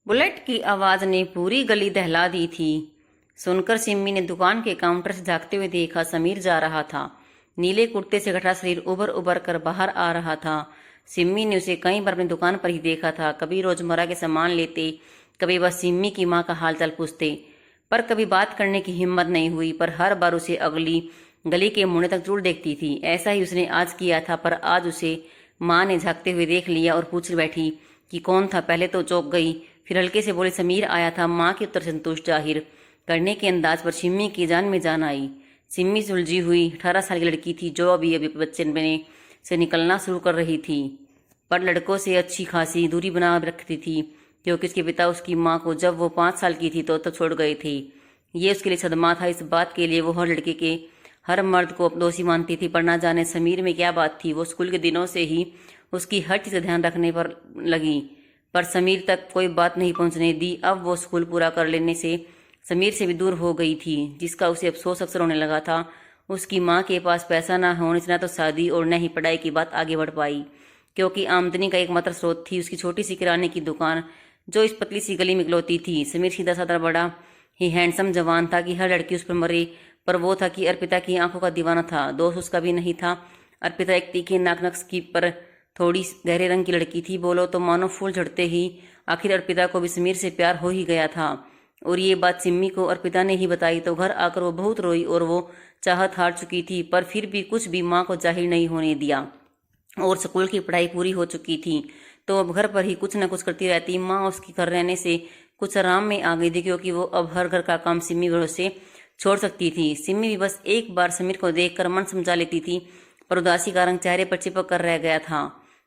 Bullet की आवाज ने पूरी गली दहला दी थी। सुनकर सिम्मी ने दुकान के काउंटर से झांकते हुए देखा। समीर जा रहा था। नीले कुर्ते से घटा शरीर उभर उभर कर बाहर आ रहा था। सिम्मी ने उसे कई बार अपनी दुकान पर ही देखा था। कभी रोजमर्रा के सामान लेते, कभी बस सिम्मी की माँ का हालचाल पूछते, पर कभी बात करने की हिम्मत नहीं हुई। पर हर बार उसे अगली गली के मुड़े तक जरूर देखती थी। ऐसा ही उसने आज किया था, पर आज उसे माँ ने झांकते हुए देख लिया और पूछ बैठी कि कौन था। पहले तो चौंक गई, फिर हल्के से बोली समीर आया था। माँ के उत्तर संतुष्ट जाहिर करने के अंदाज पर सिम्मी की जान में जान आई। सिम्मी सुलझी हुई 18 साल की लड़की थी जो अभी अभी बच्चे बने से निकलना शुरू कर रही थी, पर लड़कों से अच्छी खासी दूरी बना रखती थी, क्योंकि उसके पिता उसकी माँ को जब वो 5 साल की थी तो तब छोड़ गए थे। ये उसके लिए सदमा था। इस बात के लिए वो हर लड़के के, हर मर्द को दोषी मानती थी। पर ना जाने समीर में क्या बात थी, वो स्कूल के दिनों से ही उसकी हर चीज़ का ध्यान रखने पर लगी, पर समीर तक कोई बात नहीं पहुंचने दी। अब वो स्कूल पूरा कर लेने से समीर से भी दूर हो गई थी, जिसका उसे अफसोस अक्सर होने लगा था। उसकी माँ के पास पैसा ना होने से ना तो शादी और न ही पढ़ाई की बात आगे बढ़ पाई, क्योंकि आमदनी का एकमात्र स्रोत थी उसकी छोटी सी किराने की दुकान, जो इस पतली सी गली में इकलौती थी। समीर सीधा साधा बड़ा ही हैंडसम जवान था कि हर लड़की उस पर मरे, पर वो था कि अर्पिता की आंखों का दीवाना था। दोस्त उसका भी नहीं था। अर्पिता एक तीखे नाक नक्श की पर थोड़ी गहरे रंग की लड़की थी। बोलो तो मानो फूल झड़ते ही आखिर अर्पिता को भी समीर से प्यार हो ही गया था। और ये बात सिम्मी को अर्पिता ने ही बताई तो घर आकर वो बहुत रोई, और वो चाहत हार चुकी थी, पर फिर भी कुछ भी माँ को जाहिर नहीं होने दिया। और स्कूल की पढ़ाई पूरी हो चुकी थी तो अब घर पर ही कुछ न कुछ करती रहती। माँ उसकी घर रहने से कुछ आराम में आ गई थी, क्योंकि वो अब हर घर का काम सिम्मी भरोसे छोड़ सकती थी। सिम्मी भी बस एक बार समीर को देखकर मन समझा लेती थी, पर उदासी का रंग चेहरे पर चिपक कर रह गया था।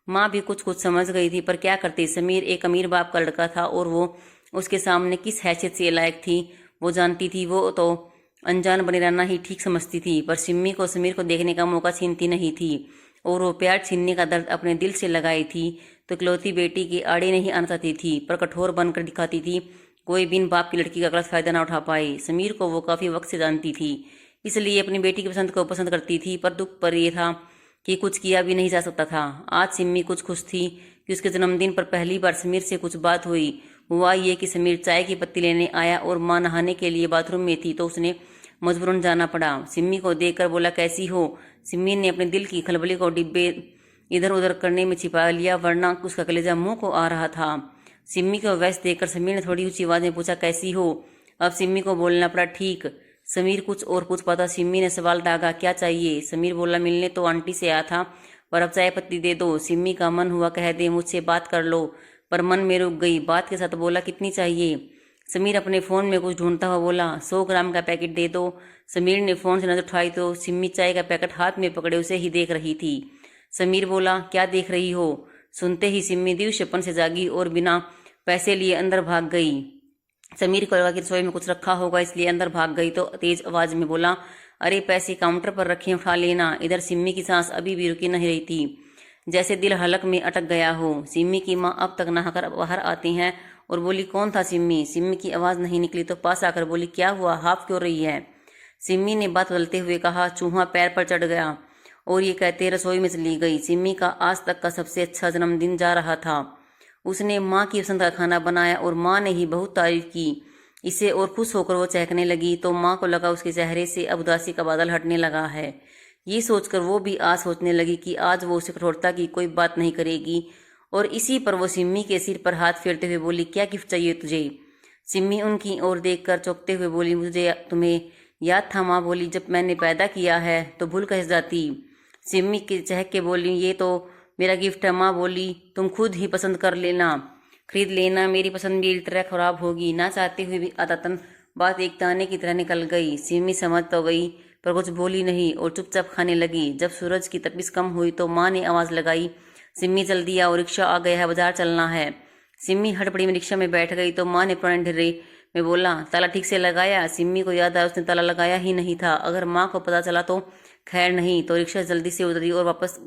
माँ भी कुछ कुछ समझ गई थी, पर क्या करती। समीर एक अमीर बाप का लड़का था, और वो उसके सामने किस हैसियत से लायक थी वो जानती थी। वो तो अनजान बने रहना ही ठीक समझती थी, पर सिम्मी को समीर को देखने का मौका छीनती नहीं थी, और वो प्यार छीनने का दर्द अपने दिल से लगाई थी। तो इकलौती बेटी के आड़े नहीं आना चाहती थी, पर कठोर बनकर दिखाती थी कोई बिन बाप की लड़की का गलत फायदा ना उठा पाए। समीर को वो काफी वक्त से जानती थी, इसलिए अपनी बेटी की पसंद को पसंद करती थी। पर दुख पर यह था कि कुछ किया भी नहीं जा सकता था। आज सिम्मी कुछ खुश थी कि उसके जन्मदिन पर पहली बार समीर से कुछ बात हुई। हुआ ये कि समीर चाय की पत्ती लेने आया, और माँ नहाने के लिए बाथरूम में थी तो उसने मजबूरन जाना पड़ा। सिम्मी को देखकर बोला कैसी हो। सिम्मी ने अपने दिल की खलबली को डिब्बे इधर उधर करने में छिपा लिया, वरना उसका कलेजा मुंह को आ रहा था। सिम्मी को व्यस्त देखकर समीर ने थोड़ी ऊंची आवाज में पूछा कैसी हो। अब सिम्मी को बोलना पड़ा ठीक। समीर कुछ और पूछ पाता। सिम्मी ने सवाल दागा क्या चाहिए। समीर बोला मिलने तो आंटी से आया था, पर अब चाय पत्ती दे दो। सिम्मी का मन हुआ कह दे मुझसे बात कर लो, पर मन में रुक गई। बात के साथ बोला कितनी चाहिए। समीर अपने फोन में कुछ ढूंढता हुआ बोला 100 ग्राम का पैकेट दे दो। समीर ने फोन से नजर उठाई तो सिम्मी चाय का पैकेट हाथ में पकड़े उसे ही देख रही थी। समीर बोला क्या देख रही हो। सुनते ही सिम्मी दिव्यपन से जागी और बिना पैसे लिए अंदर भाग गई। समीर को लगा कि रसोई में कुछ रखा होगा, इसलिए अंदर भाग गई तो तेज आवाज में बोला अरे पैसे काउंटर पर रखे, उठा लेना। इधर सिम्मी की सांस अभी भी रुकी नहीं रही थी, जैसे दिल हलक में अटक गया हो। सिम्मी की माँ अब तक नहाकर बाहर आती हैं और बोली कौन था सिम्मी। सिम्मी की आवाज नहीं निकली तो पास आकर बोली क्या हुआ, हाफ क्यों रही है। सिम्मी ने बात बदलते हुए कहा चूहा पैर पर चढ़ गया, और ये कहते रसोई में चली गई। सिम्मी का आज तक का सबसे अच्छा जन्मदिन जा रहा था। उसने माँ की पसंद का खाना बनाया और माँ ने ही बहुत तारीफ की इसे, और खुश होकर वो चहकने लगी तो माँ को लगा उसके चेहरे से अब उदासी का बादल हटने लगा है। ये सोचकर वो भी आज सोचने लगी कि आज वो उसे कठोरता की कोई बात नहीं करेगी। और इसी पर वो सिम्मी के सिर पर हाथ फेरते हुए बोली क्या गिफ्ट चाहिए तुझे। सिम्मी उनकी ओर देखकर चौंकते हुए बोली मुझे तुम्हें याद था माँ बोली जब मैंने पैदा किया है तो भूल कैसे जाती। सिम्मी के चहक के बोली ये तो मेरा गिफ्ट है। माँ बोली तुम खुद ही पसंद कर लेना, खरीद लेना, मेरी पसंद मेरी तरह खराब होगी। ना चाहते हुए भी आदतन बात एक ताने की तरह निकल गई। सिम्मी समझ तो गई पर कुछ बोली नहीं और चुपचाप खाने लगी। जब सूरज की तपिश कम हुई तो माँ ने आवाज लगाई सिम्मी जल्दी आओ, रिक्शा आ गया है, बाजार चलना है। सिम्मी हड़बड़ी में रिक्शा में बैठ गई तो माँ ने पुराने ढर्रे में बोला ताला ठीक से लगाया। सिम्मी को याद आया उसने ताला लगाया ही नहीं था। अगर माँ को पता चला तो खैर नहीं। तो रिक्शा जल्दी से उतरी और वापस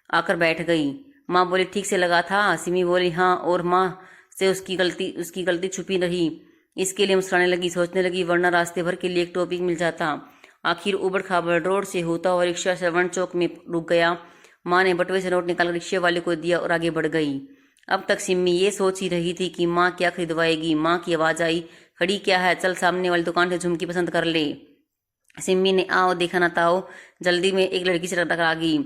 आकर बैठ गई। माँ बोली ठीक से लगा था। सिमी बोली हाँ, और माँ से उसकी गलती छुपी रही, इसके लिए मुस्कुराने लगी। सोचने लगी वरना रास्ते भर के लिए एक टॉपिक मिल जाता। आखिर उबड़ खाबड़ रोड से होता हुआ रिक्शा श्रवण चौक में रुक गया। माँ ने बटुए से नोट निकाल रिक्शे वाले को दिया और आगे बढ़ गई। अब तक सिम्मी ये सोच ही रही थी कि माँ क्या खरीदवाएगी। माँ की आवाज़ आई, खड़ी क्या है, चल सामने वाली दुकान से झुमकी पसंद कर ले। सिम्मी ने आओ देखा ना ताओ जल्दी में एक लड़की से टकरा गई।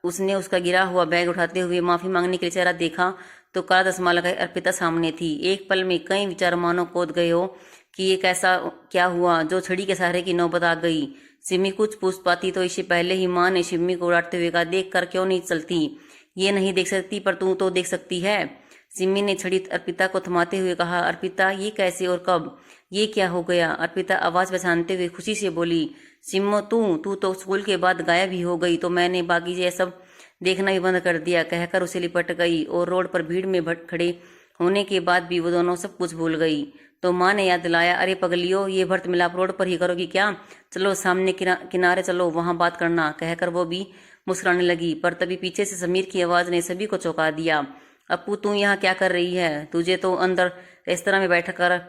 उसने उसका गिरा हुआ बैग उठाते हुए माफी मांगने के लिए चेहरा देखा तो काला चश्मा लगाए अर्पिता सामने थी। एक पल में कई विचार मानो कूद गए हो कि ये कैसा क्या हुआ जो छड़ी के सहारे की नौबत आ गई। सिम्मी कुछ पूछ पाती तो इससे पहले ही माँ ने सिम्मी को उड़ाते हुए कहा, देख कर क्यों नहीं चलती, ये नहीं देख सकती पर तू तो देख सकती है। सिम्मी ने छड़ी अर्पिता को थमाते हुए कहा, अर्पिता ये कैसे और कब, ये क्या हो गया। अर्पिता आवाज पहचानते हुए खुशी से बोली, सिम्मो तू तो स्कूल के बाद गायब ही हो गई तो मैंने बाकी ये सब देखना भी बंद कर दिया, कहकर उसे लिपट गई और रोड पर भीड़ में खड़े होने के बाद भी वो दोनों सब कुछ भूल गई। तो माँ ने याद दिलाया, अरे पगलियो ये भर्त मिलाप रोड पर ही करोगी क्या, चलो सामने किनारे चलो वहां बात करना, कहकर वो भी मुस्कुराने लगी। पर तभी पीछे से समीर की आवाज ने सभी को चौंका दिया, अपू तू यहाँ क्या कर रही है, तुझे तो अंदर रेस्तरां में बैठ कर।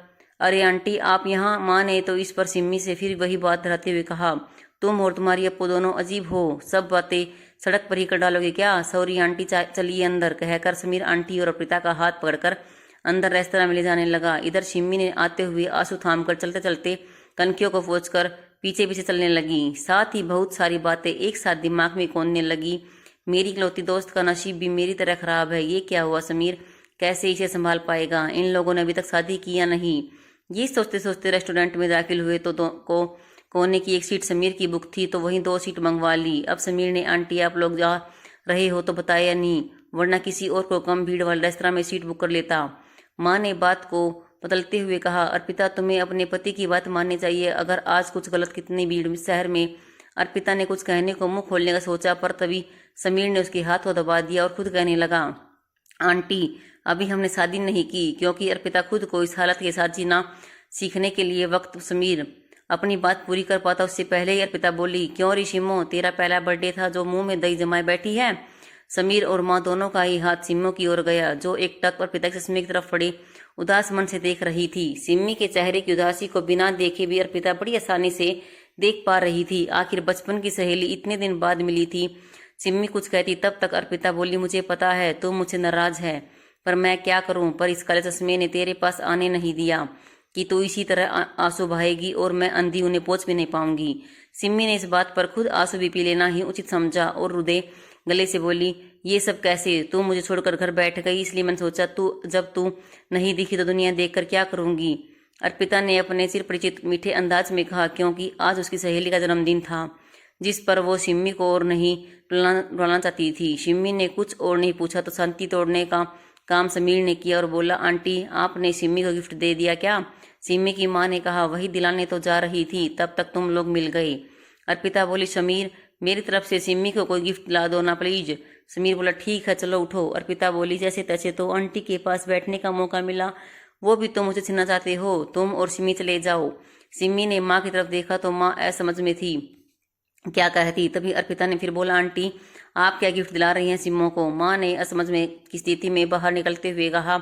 अरे आंटी आप यहाँ। माँ ने तो इस पर सिम्मी से फिर वही बात दोहराते हुए कहा, तुम और तुम्हारी अपू दोनों अजीब हो, सब बातें सड़क पर ही कर डालोगे क्या। सॉरी आंटी चलिए अंदर, कहकर समीर आंटी और अर्पिता का हाथ पकड़कर अंदर रेस्तरां में ले जाने लगा। इधर सिम्मी ने आते हुए आंसू थामकर चलते चलते कनखियों को पोंछकर पीछे पीछे चलने लगी। साथ ही बहुत सारी बातें एक साथ दिमाग में कौनने लगी। मेरी इकलौती दोस्त का नसीब भी मेरी तरह खराब है, ये क्या हुआ समीर, कैसे इसे संभाल पाएगा, इन लोगों ने अभी तक शादी किया नहीं। ये सोचते सोचते रेस्टोरेंट में दाखिल हुए तो कोने की एक सीट समीर की बुक थी तो वहीं 2 सीट मंगवा ली। अब समीर ने, आंटी आप लोग जा रहे हो तो बताया नहीं, वरना किसी और को कम भीड़ वाले रेस्तरां में सीट बुक कर लेता। माँ ने बात को बदलते हुए कहा, अर्पिता तुम्हें अपने पति की बात माननी चाहिए, अगर आज कुछ गलत कितनी भीड़ शहर में। अर्पिता ने कुछ कहने को मुंह खोलने का सोचा पर तभी समीर ने उसके हाथ को दबा दिया और खुद कहने लगा, आंटी अभी हमने शादी नहीं की, क्योंकि अर्पिता खुद को इस हालत के साथ जीना सीखने के लिए वक्त। समीर अपनी बात पूरी कर पाता उससे पहले ही अर्पिता बोली, क्यों रे शिमो, तेरा पहला बर्थडे था जो मुंह में दही जमाए बैठी है। समीर और माँ दोनों का ही हाथ सिम्मो की ओर गया जो एक टक अर्पिता के चश्मे की तरफ पड़े उदास मन से देख रही थी। सिम्मी के चेहरे की उदासी को बिना देखे भी अर्पिता बड़ी आसानी से देख पा रही थी। आखिर बचपन की सहेली इतने दिन बाद मिली थी। सिम्मी कुछ कहती तब तक अर्पिता बोली, मुझे पता है तुम मुझसे नाराज है पर मैं क्या करूं, पर इस काले चश्मे ने तेरे पास आने नहीं दिया कि तू इसी तरह आंसू बहाएगी और मैं अंधी उन्हें पोंछ भी नहीं पाऊंगी। सिम्मी ने इस बात पर खुद आंसू भी पी लेना ही उचित समझा और रुदे गले से बोली, ये सब कैसे, तू मुझे छोड़कर घर बैठ गई इसलिए मैंने सोचा जब तू नहीं दिखी तो दुनिया देखकर क्या करूंगी। अर्पिता ने अपने सिर परिचित मीठे अंदाज में कहा, क्योंकि आज उसकी सहेली का जन्मदिन था जिस पर वो सिम्मी को और नहीं रुलाना चाहती थी। सिम्मी ने कुछ और नहीं पूछा तो शांति तोड़ने का काम समीर ने किया और बोला, आंटी आपने सिम्मी को गिफ्ट दे दिया क्या। सिम्मी की माँ ने कहा, वही दिलाने तो जा रही थी तब तक तुम लोग मिल गए। अर्पिता बोली, समीर मेरी तरफ से सिम्मी को कोई गिफ्ट ला दो ना प्लीज। समीर बोला, ठीक है चलो उठो। अर्पिता बोली, जैसे तैसे तो आंटी के पास बैठने का मौका मिला, वो भी तुम मुझे छीनना चाहते हो, तुम और सिम्मी चले जाओ। सिम्मी ने माँ की तरफ देखा तो माँ असमझ में थी क्या कहती। तभी अर्पिता ने फिर बोला, आंटी आप क्या गिफ्ट दिला रही हैं सिम्मो को। माँ ने असमझ में की स्थिति में बाहर निकलते हुए कहा,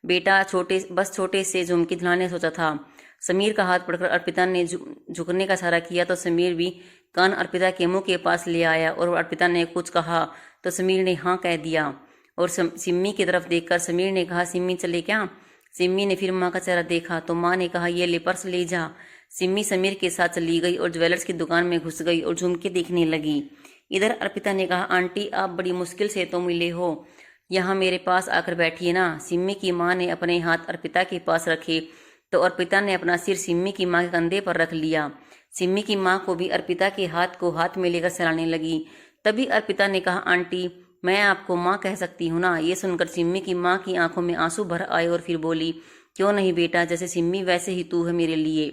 बेटा छोटे से झुमकी दिलाने सोचा था। समीर का हाथ पकड़कर अर्पिता ने झुकने का इशारा किया तो समीर भी कान अर्पिता के मुंह के पास ले आया और अर्पिता ने कुछ कहा तो समीर ने हाँ कह दिया और सिम्मी की तरफ देखकर समीर ने कहा, सिम्मी चले क्या। सिम्मी ने फिर माँ का चेहरा देखा तो माँ ने कहा, ये ले पर्स ले जा। सिम्मी समीर के साथ चली गई और ज्वेलर्स की दुकान में घुस गई और झुमके देखने लगी। इधर अर्पिता ने कहा, आंटी आप बड़ी मुश्किल से तो मिले हो, यहाँ मेरे पास आकर बैठिए ना। सिम्मी की माँ ने अपने हाथ अर्पिता के पास रखे तो अर्पिता ने अपना सिर सिम्मी की माँ के कंधे पर रख लिया। सिम्मी की माँ को भी अर्पिता के हाथ को हाथ में लेकर सहलाने लगी। तभी अर्पिता ने कहा, आंटी मैं आपको माँ कह सकती हूँ ना। ये सुनकर सिम्मी की माँ की आंखों में आंसू भर आए और फिर बोली, क्यों नहीं बेटा, जैसे सिम्मी वैसे ही तू है मेरे लिए।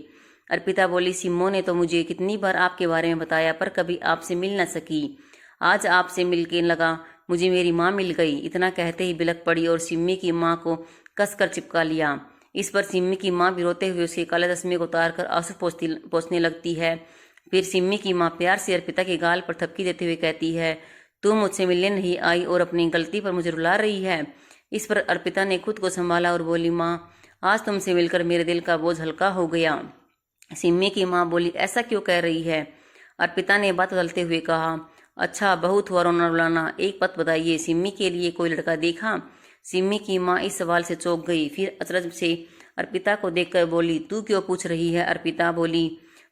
अर्पिता बोली, सिम्मो ने तो मुझे कितनी बार आपके बारे में बताया पर कभी आपसे मिल न सकी, आज आपसे मिलके लगा मुझे मेरी माँ मिल गई। इतना कहते ही बिलक पड़ी और सिम्मी की माँ को कसकर चिपका लिया। इस पर सिम्मी की माँ भी रोते हुए उसके काले चश्मे को उतार कर आंसू पोंछने लगती है। फिर सिम्मी की माँ प्यार से अर्पिता के गाल पर थपकी देते हुए कहती है, तू मुझसे मिलने नहीं आई और अपनी गलती पर मुझे रुला रही है। इस पर अर्पिता ने खुद को संभाला और बोली, माँ आज तुमसे मिलकर मेरे दिल का बोझ हल्का हो गया। सिम्मी की माँ बोली, ऐसा क्यों कह रही है। अर्पिता ने बात बदलते हुए कहा, अच्छा बहुत हुआ रोना रुलाना, एक बात बताइए, सिम्मी के लिए कोई लड़का देखा? सिम्मी की माँ इस सवाल से चौंक गई, फिर अचरज से अर्पिता को देखकर बोली, तू क्यों पूछ रही है? अर्पिता बोली,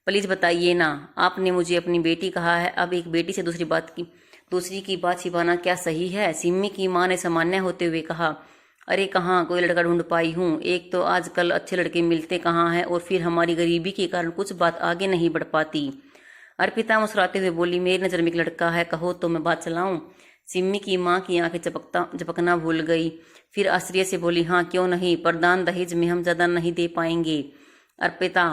प्लीज बताइए ना, आपने मुझे अपनी बेटी कहा है, अब एक बेटी से दूसरी की बात छिपाना क्या सही है? सिम्मी की माँ ने सामान्य होते हुए कहा, अरे कहाँ कोई लड़का ढूंढ पाई हूँ, एक तो आजकल अच्छे लड़के मिलते कहाँ हैं, और फिर हमारी गरीबी के कारण कुछ बात आगे नहीं बढ़ पाती। अर्पिता मुस्कुराते हुए बोली, मेरी नज़र में एक लड़का है, कहो तो मैं बात चलाऊं? सिम्मी की माँ की आंखें झपकना भूल गई, फिर आश्चर्य से बोली, हाँ क्यों नहीं, प्रदान दहेज में हम ज्यादा नहीं दे पाएंगे। अर्पिता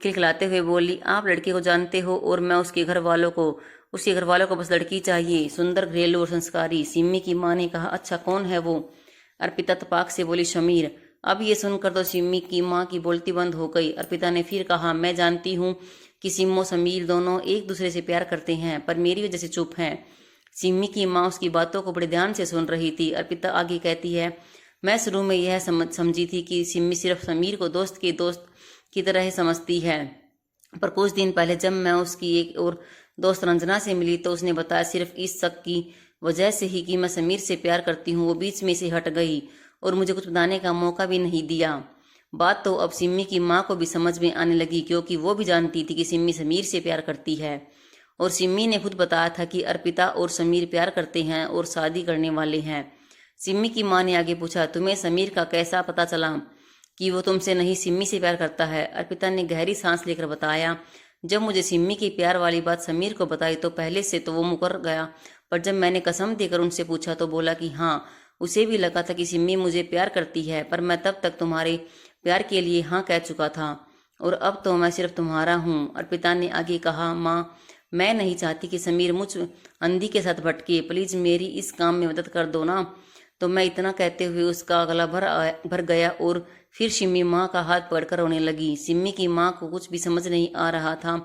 खिलखिलाते हुए बोली, आप लड़के को जानते हो और मैं उसके घर वालों को बस लड़की चाहिए, सुंदर, घरेलू और संस्कारी। सिम्मी की माँ ने कहा, अच्छा कौन है वो? अर्पिता तपाक से बोली, समीर। अब ये सुनकर तो सिम्मी की माँ की बोलती बंद हो गई। अर्पिता ने फिर कहा, मैं जानती हूँ कि सिम्मो समीर दोनों एक दूसरे से प्यार करते हैं, पर मेरी वजह से चुप हैं। सिम्मी की माँ उसकी बातों को बड़े ध्यान से सुन रही थी। अर्पिता आगे कहती है, मैं शुरू में यह समझी थी कि सिम्मी सिर्फ समीर को दोस्त की तरह ही समझती है, पर कुछ दिन पहले जब मैं उसकी एक और दोस्त रंजना से मिली तो उसने बताया सिर्फ इस शक की वजह से ही कि मैं समीर से प्यार करती हूँ, वो बीच में से हट गई और मुझे कुछ बताने का मौका भी नहीं दिया। बात तो अब सिम्मी की माँ को भी समझ में आने लगी, क्योंकि वो भी जानती थी कि सिम्मी समीर से प्यार करती है, और सिम्मी ने खुद बताया था कि अर्पिता और समीर प्यार करते हैं और शादी करने वाले हैं। सिम्मी की माँ ने आगे पूछा, तुम्हें समीर का कैसा पता चला कि वो तुमसे नहीं सिम्मी से प्यार करता है? अर्पिता ने गहरी सांस लेकर बताया, जब मुझे सिम्मी की प्यार वाली बात समीर को बताई तो पहले से तो वो मुकर गया, पर जब मैंने कसम देकर उनसे पूछा तो बोला कि हाँ, उसे भी लगा था कि सिम्मी मुझे प्यार करती है, पर मैं तब तक तुम्हारे प्यार के लिए हाँ कह चुका था, और अब तो मैं सिर्फ तुम्हारा हूँ। अर्पिता ने आगे कहा, माँ मैं नहीं चाहती कि समीर मुझ अंधी के साथ भटके, प्लीज मेरी इस काम में मदद कर दो ना। तो मैं इतना कहते हुए उसका गला भर गया और फिर सिम्मी माँ का हाथ पकड़कर रोने लगी। सिम्मी की माँ को कुछ भी समझ नहीं आ रहा था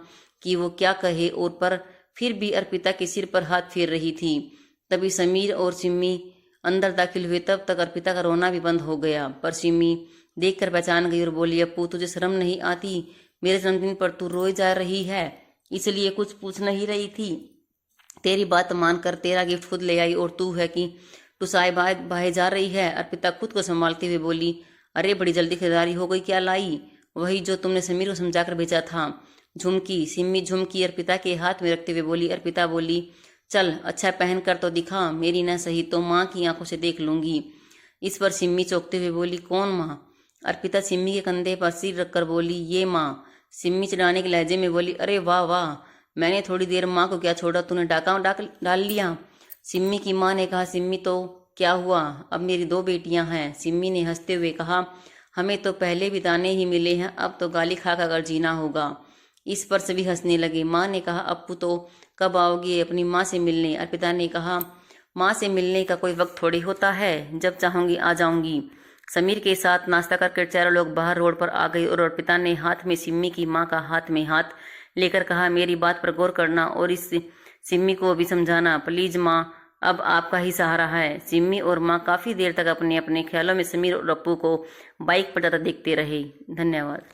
कि वो क्या कहे, और पर फिर भी अर्पिता के सिर पर हाथ फेर रही थी। तभी समीर और सिम्मी अंदर दाखिल हुए, तब तक अर्पिता का रोना भी बंद हो गया, पर सिम्मी देखकर पहचान गई और बोली, अप्पू तुझे शर्म नहीं आती? मेरे जन्मदिन पर तू रोए जा रही है, इसलिए कुछ पूछ नहीं रही थी? तेरी बात मानकर तेरा गिफ्ट खुद ले आई, और तू है कि तू साय बाहे जा रही है। अर्पिता खुद को संभालते हुए बोली, अरे बड़ी जल्दी खरीदारी हो गई, क्या लाई? वही जो तुमने समीर को समझाकर भेजा था, झुमकी। सिम्मी झुमकी अर्पिता के हाथ में रखते हुए बोली। अर्पिता बोली, चल अच्छा पहन कर तो दिखा, मेरी न सही तो माँ की आंखों से देख लूंगी। इस पर सिम्मी चौंकते हुए बोली, कौन माँ? अर्पिता सिम्मी के कंधे पर सिर रखकर बोली, ये माँ। सिम्मी चिढ़ाने के लहजे में बोली, अरे वाह वाह, मैंने थोड़ी देर माँ को क्या छोड़ा, तूने डाका डाल लिया। सिम्मी की माँ ने कहा, सिम्मी तो क्या हुआ, अब मेरी 2 बेटियां हैं। सिम्मी ने हंसते हुए कहा, हमें तो पहले भी ताने ही मिले हैं, अब तो गाली खा कर जीना होगा। इस पर सभी हंसने लगे। माँ ने कहा, अप्पू तो कब आओगे अपनी माँ से मिलने? अर्पिता ने कहा, माँ से मिलने का कोई वक्त थोड़ी होता है, जब चाहूंगी आ जाऊंगी। समीर के साथ नाश्ता करके चारों लोग बाहर रोड पर आ गए, और अर्पिता ने हाथ में सिम्मी की माँ का हाथ में हाथ लेकर कहा, मेरी बात पर गौर करना और इस सिम्मी को भी समझाना प्लीज माँ, अब आपका ही सहारा है। सिम्मी और माँ काफी देर तक अपने अपने ख्यालों में समीर और अप्पू को बाइक पर जाता देखते रहे। धन्यवाद।